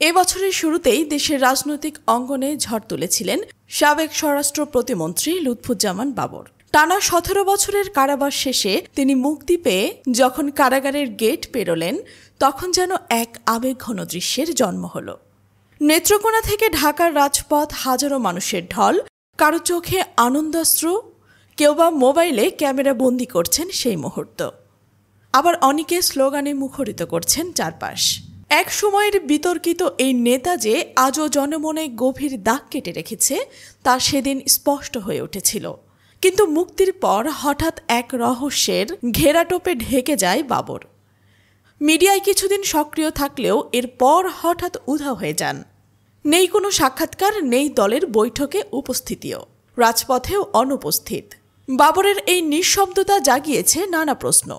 এ বছরের শুরুতেই দেশের রাজনৈতিক অঙ্গনে ঝড় তুলেছিলেন সাবেক স্বরাষ্ট্র প্রতিমন্ত্রী লুৎফুজ্জামান বাবর। টানা ১৭ বছরের কারাবাস শেষে তিনি মুক্তি পেয়ে যখন কারাগারের গেট পেরোলেন, তখন যেন এক আবেগঘন দৃশ্যের জন্ম হলো। নেত্রকোনা থেকে ঢাকার রাজপথ হাজারো মানুষের ঢল, কারো চোখে আনন্দাশ্রু, কেউ বা মোবাইলে ক্যামেরা বন্দি করছেন সেই মুহূর্ত। আবার অনেকে স্লোগানে মুখরিত করছেন চারপাশ। এক সময়ের বিতর্কিত এই নেতা যে আজও জনমনে গভীর দাগ কেটে রেখেছে, তা সেদিন স্পষ্ট হয়ে উঠেছিল। কিন্তু মুক্তির পর হঠাৎ এক রহস্যের ঘেরাটোপে ঢেকে যায় বাবর। মিডিয়ায় কিছুদিন সক্রিয় থাকলেও এরপর হঠাৎ উধাও হয়ে যান। নেই কোনো সাক্ষাৎকার, নেই দলের বৈঠকে উপস্থিতিও, রাজপথেও অনুপস্থিত। বাবরের এই নিঃশব্দতা জাগিয়েছে নানা প্রশ্ন।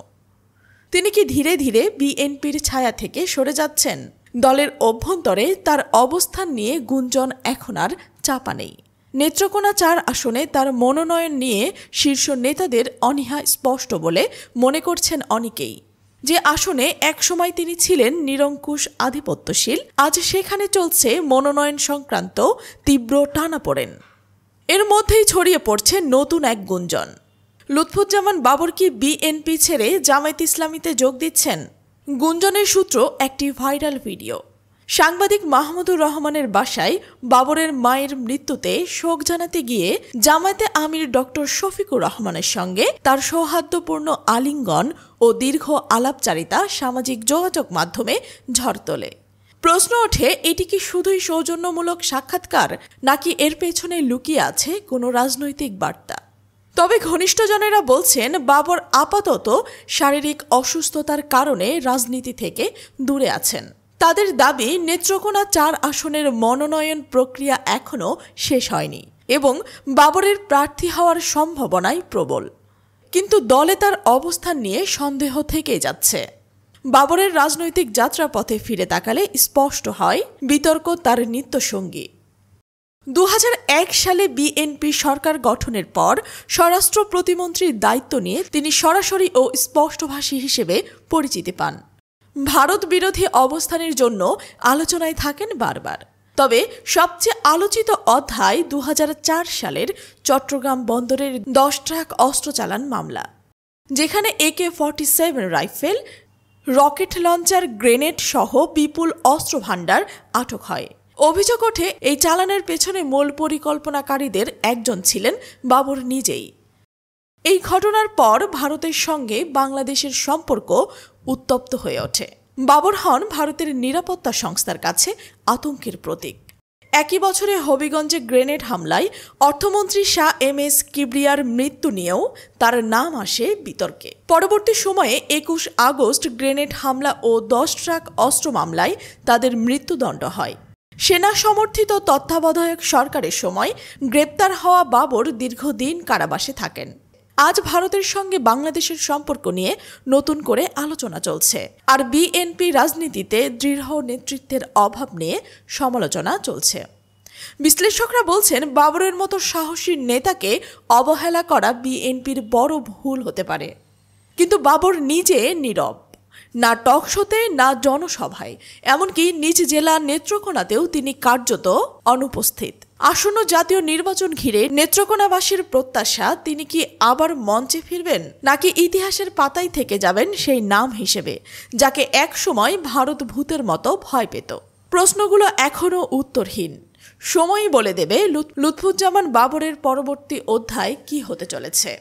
তিনি কি ধীরে ধীরে বিএনপির ছায়া থেকে সরে যাচ্ছেন? দলের অভ্যন্তরে তার অবস্থান নিয়ে গুঞ্জন এখন আর চাপা নেই। নেত্রকোনা ৪ আসনে তার মনোনয়ন নিয়ে শীর্ষ নেতাদের অনীহা স্পষ্ট বলে মনে করছেন অনেকেই। যে আসনে একসময় তিনি ছিলেন নিরঙ্কুশ আধিপত্যশীল, আজ সেখানে চলছে মনোনয়ন সংক্রান্ত তীব্র টানাপোড়েন। এর মধ্যেই ছড়িয়ে পড়ছে নতুন এক গুঞ্জন। লুৎফুজ্জামান বাবর কি বিএনপি ছেড়ে জামায়াত ইসলামীতে যোগ দিচ্ছেন? গুঞ্জনের সূত্র একটি ভাইরাল ভিডিও। সাংবাদিক মাহমুদুর রহমানের বাসায় বাবরের মায়ের মৃত্যুতে শোক জানাতে গিয়ে জামায়াতে আমির ডক্টর শফিকুর রহমানের সঙ্গে তার সৌহার্দ্যপূর্ণ আলিঙ্গন ও দীর্ঘ আলাপচারিতা সামাজিক যোগাযোগ মাধ্যমে ঝড় তোলে। প্রশ্ন ওঠে, এটি কি শুধুই সৌজন্যমূলক সাক্ষাৎকার, নাকি এর পেছনে লুকিয়ে আছে কোনো রাজনৈতিক বার্তা? তবে ঘনিষ্ঠজনেরা বলছেন, বাবর আপাতত শারীরিক অসুস্থতার কারণে রাজনীতি থেকে দূরে আছেন। তাদের দাবি, নেত্রকোনা ৪ আসনের মনোনয়ন প্রক্রিয়া এখনও শেষ হয়নি এবং বাবরের প্রার্থী হওয়ার সম্ভাবনাই প্রবল। কিন্তু দলে তার অবস্থান নিয়ে সন্দেহ থেকেই যাচ্ছে। বাবরের রাজনৈতিক যাত্রাপথে ফিরে তাকালে স্পষ্ট হয় বিতর্ক তার নিত্যসঙ্গী। ২০০১ সালে বিএনপি সরকার গঠনের পর স্বরাষ্ট্র প্রতিমন্ত্রীর দায়িত্ব নিয়ে তিনি সরাসরি ও স্পষ্টভাষী হিসেবে পরিচিতি পান। ভারত বিরোধী অবস্থানের জন্য আলোচনায় থাকেন বারবার। তবে সবচেয়ে আলোচিত অধ্যায় ২০০৪ সালের চট্টগ্রাম বন্দরের ১০ ট্রাক অস্ত্র চালান মামলা, যেখানে AK-47 rifle, rocket launcher, grenade সহ বিপুল অস্ত্র ভাণ্ডার আটক হয়। অভিযোগ ওঠে, এই চালানের পেছনে মূল পরিকল্পনাকারীদের একজন ছিলেন বাবর নিজেই। এই ঘটনার পর ভারতের সঙ্গে বাংলাদেশের সম্পর্ক উত্তপ্ত হয়ে ওঠে। বাবর হন ভারতের নিরাপত্তা সংস্থার কাছে আতঙ্কের প্রতীক। একই বছরে হবিগঞ্জে গ্রেনেড হামলায় অর্থমন্ত্রী শাহ MS কিবরিয়ার মৃত্যু নিয়েও তার নাম আসে বিতর্কে। পরবর্তী সময়ে ২১ আগস্ট গ্রেনেড হামলা ও ১০ ট্রাক অস্ত্র মামলায় তাদের মৃত্যুদণ্ড হয়। সেনা সমর্থিত তত্ত্বাবধায়ক সরকারের সময় গ্রেপ্তার হওয়া বাবর দীর্ঘদিন কারাবাসে থাকেন। আজ ভারতের সঙ্গে বাংলাদেশের সম্পর্ক নিয়ে নতুন করে আলোচনা চলছে, আর বিএনপি রাজনীতিতে দৃঢ় নেতৃত্বের অভাব নিয়ে সমালোচনা চলছে। বিশ্লেষকরা বলছেন, বাবরের মতো সাহসী নেতাকে অবহেলা করা বিএনপির বড় ভুল হতে পারে। কিন্তু বাবর নিজে নীরব, না টক শোতে, না জনসভায়, এমনকি নিজ জেলা নেত্রকোনাতেও তিনি কার্যত অনুপস্থিত। আসন্ন জাতীয় নির্বাচন ঘিরে নেত্রকোনাবাসীর প্রত্যাশা, তিনি কি আবার মঞ্চে ফিরবেন, নাকি ইতিহাসের পাতায় থেকে যাবেন সেই নাম হিসেবে যাকে একসময় ভারত ভূতের মতো ভয় পেত? প্রশ্নগুলো এখনও উত্তরহীন। সময়ই বলে দেবে লুৎফুজ্জামান বাবরের পরবর্তী অধ্যায় কি হতে চলেছে।